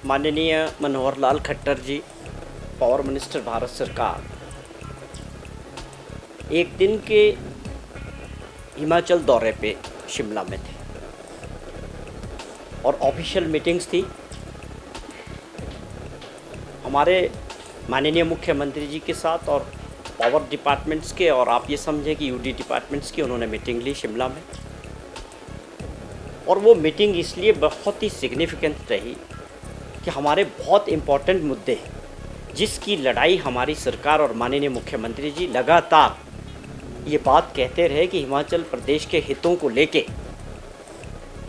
माननीय मनोहर लाल खट्टर जी, power minister Bharat सरकार, एक दिन के हिमाचल दौरे पे शिमला में थे और ऑफिशियल मीटिंग्स थी। हमारे माननीय मुख्यमंत्री जी के साथ और पावर डिपार्टमेंट्स के, और आप ये समझें कि यूडी डिपार्टमेंट्स की उन्होंने मीटिंग ली शिमला में। और वो मीटिंग इसलिए बहुत ही सिग्निफिकेंट रही कि हमारे बहुत इम्पोर्टेंट मुद्दे जिसकी लड़ाई हमारी सरकार और माननीय मुख्यमंत्री जी लगातार ये बात कहते रहे कि हिमाचल प्रदेश के हितों को लेके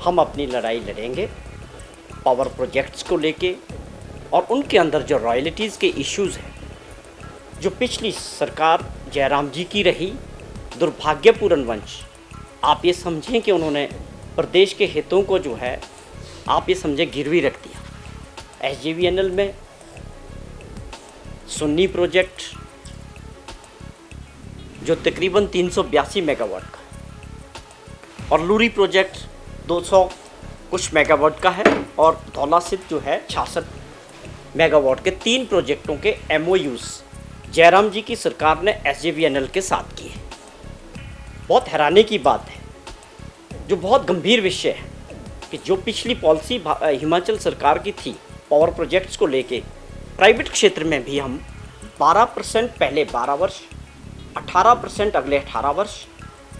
हम अपनी लड़ाई लड़ेंगे, पावर प्रोजेक्ट्स को लेके, और उनके अंदर जो रॉयल्टीज़ के इश्यूज़ हैं, जो पिछली सरकार जयराम जी की रही दुर्भाग्यपूर्ण वंश, आप ये समझें कि उन्होंने प्रदेश के हितों को जो है आप ये समझें गिरवी रख दिया। SJVNL में सुन्नी प्रोजेक्ट जो तकरीबन 382 मेगावाट का, और लूरी प्रोजेक्ट 200 कुछ मेगावाट का है, और धौला सिद्ध जो है 66 मेगावाट के 3 प्रोजेक्टों के MOUs जयराम जी की सरकार ने SJVNL के साथ किए। बहुत हैरानी की बात है, जो बहुत गंभीर विषय है कि जो पिछली पॉलिसी हिमाचल सरकार की थी पावर प्रोजेक्ट्स को लेके, प्राइवेट क्षेत्र में भी हम 12% पहले 12 वर्ष, 18% अगले 18 वर्ष,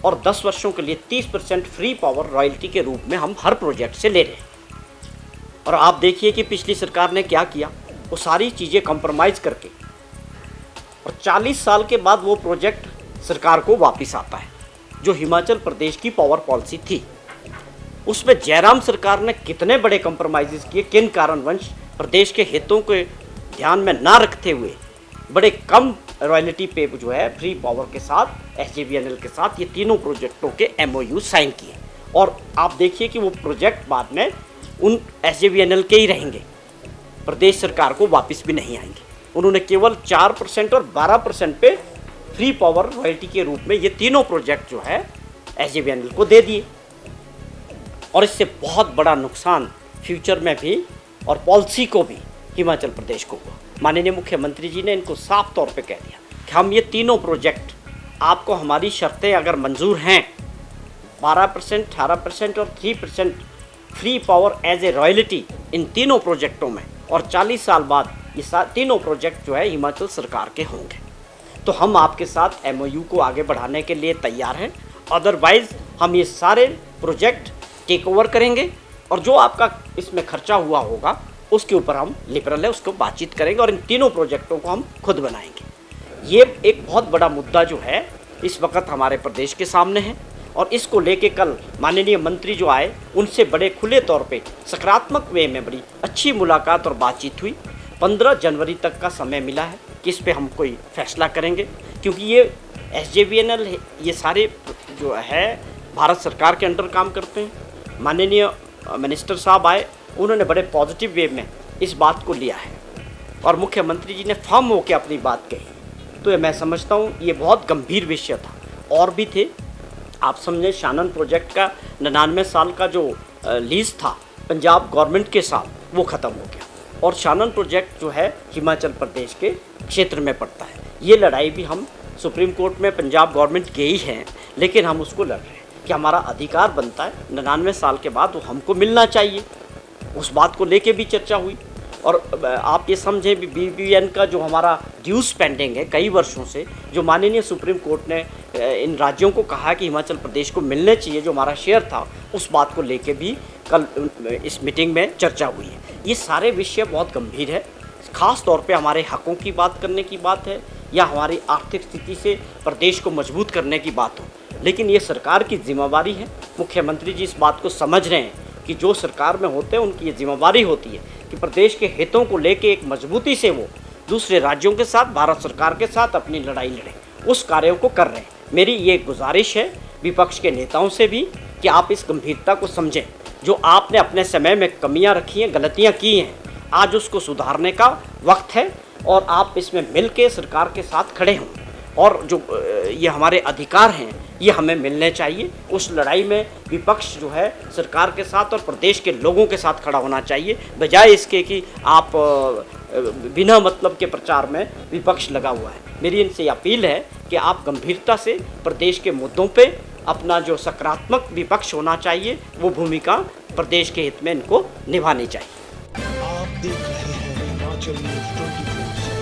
और 10 वर्षों के लिए 30% फ्री पावर रॉयल्टी के रूप में हम हर प्रोजेक्ट से ले रहे हैं। और आप देखिए कि पिछली सरकार ने क्या किया, वो सारी चीज़ें कंप्रोमाइज़ करके, और 40 साल के बाद वो प्रोजेक्ट सरकार को वापस आता है। जो हिमाचल प्रदेश की पावर पॉलिसी थी, उसमें जयराम सरकार ने कितने बड़े कंप्रोमाइज़ किए, किन कारणवश प्रदेश के हितों को ध्यान में ना रखते हुए बड़े कम रॉयल्टी पे जो है फ्री पावर के साथ SJVNL के साथ ये तीनों प्रोजेक्टों के MOU साइन किए। और आप देखिए कि वो प्रोजेक्ट बाद में उन SJVNL के ही रहेंगे, प्रदेश सरकार को वापस भी नहीं आएंगे। उन्होंने केवल 4% और 12% पे फ्री पावर रॉयल्टी के रूप में ये तीनों प्रोजेक्ट जो है SJVNL को दे दिए। और इससे बहुत बड़ा नुकसान फ्यूचर में भी और पॉलिसी को भी हिमाचल प्रदेश को हुआ। माननीय मुख्यमंत्री जी ने इनको साफ तौर पे कह दिया कि हम ये तीनों प्रोजेक्ट, आपको हमारी शर्तें अगर मंजूर हैं, 12%, 18% और 3% free power as a royalty इन तीनों प्रोजेक्टों में, और 40 साल बाद ये तीनों प्रोजेक्ट जो है हिमाचल सरकार के होंगे, तो हम आपके साथ MOU को आगे बढ़ाने के लिए तैयार हैं। अदरवाइज़ हम ये सारे प्रोजेक्ट टेक ओवर करेंगे, और जो आपका इसमें खर्चा हुआ होगा उसके ऊपर हम लिबरल है उसको बातचीत करेंगे, और इन तीनों प्रोजेक्टों को हम खुद बनाएंगे। ये एक बहुत बड़ा मुद्दा जो है इस वक्त हमारे प्रदेश के सामने है, और इसको लेके कल माननीय मंत्री जो आए उनसे बड़े खुले तौर पे सकारात्मक वे में बड़ी अच्छी मुलाकात और बातचीत हुई। 15 जनवरी तक का समय मिला है कि इस पे हम कोई फैसला करेंगे, क्योंकि ये SJVNL ये सारे जो है भारत सरकार के अंडर काम करते हैं। माननीय मिनिस्टर साहब आए, उन्होंने बड़े पॉजिटिव वे में इस बात को लिया है, और मुख्यमंत्री जी ने फर्म होकर अपनी बात कही। तो ये मैं समझता हूँ ये बहुत गंभीर विषय था। और भी थे, आप समझें शानन प्रोजेक्ट का 99 साल का जो लीज था पंजाब गवर्नमेंट के साथ, वो ख़त्म हो गया, और शानन प्रोजेक्ट जो है हिमाचल प्रदेश के क्षेत्र में पड़ता है। ये लड़ाई भी हम सुप्रीम कोर्ट में पंजाब गवर्नमेंट गई हैं, लेकिन हम उसको लड़ रहे हैं कि हमारा अधिकार बनता है 99 साल के बाद वो हमको मिलना चाहिए। उस बात को लेके भी चर्चा हुई। और आप ये समझें BBN का जो हमारा ड्यूज पेंडिंग है कई वर्षों से, जो माननीय सुप्रीम कोर्ट ने इन राज्यों को कहा कि हिमाचल प्रदेश को मिलने चाहिए जो हमारा शेयर था, उस बात को लेके भी कल इस मीटिंग में चर्चा हुई है। ये सारे विषय बहुत गंभीर है, ख़ास तौर पे हमारे हकों की बात करने की बात है, या हमारी आर्थिक स्थिति से प्रदेश को मजबूत करने की बात हो। लेकिन ये सरकार की जिम्मेवारी है। मुख्यमंत्री जी इस बात को समझ रहे हैं कि जो सरकार में होते हैं उनकी ये जिम्मेवारी होती है कि प्रदेश के हितों को लेके एक मजबूती से वो दूसरे राज्यों के साथ, भारत सरकार के साथ अपनी लड़ाई लड़ें। उस कार्यों को कर रहे हैं। मेरी ये गुजारिश है विपक्ष के नेताओं से भी कि आप इस गंभीरता को समझें। जो आपने अपने समय में कमियां रखी हैं, गलतियां की हैं, आज उसको सुधारने का वक्त है, और आप इसमें मिल के सरकार के साथ खड़े हों। और जो ये हमारे अधिकार हैं ये हमें मिलने चाहिए। उस लड़ाई में विपक्ष जो है सरकार के साथ और प्रदेश के लोगों के साथ खड़ा होना चाहिए, बजाय इसके कि आप बिना मतलब के प्रचार में विपक्ष लगा हुआ है। मेरी इनसे अपील है कि आप गंभीरता से प्रदेश के मुद्दों पे अपना जो सकारात्मक विपक्ष होना चाहिए वो भूमिका प्रदेश के हित में इनको निभानी चाहिए। आप देख रहे हैं हिमाचल न्यूज़ 24।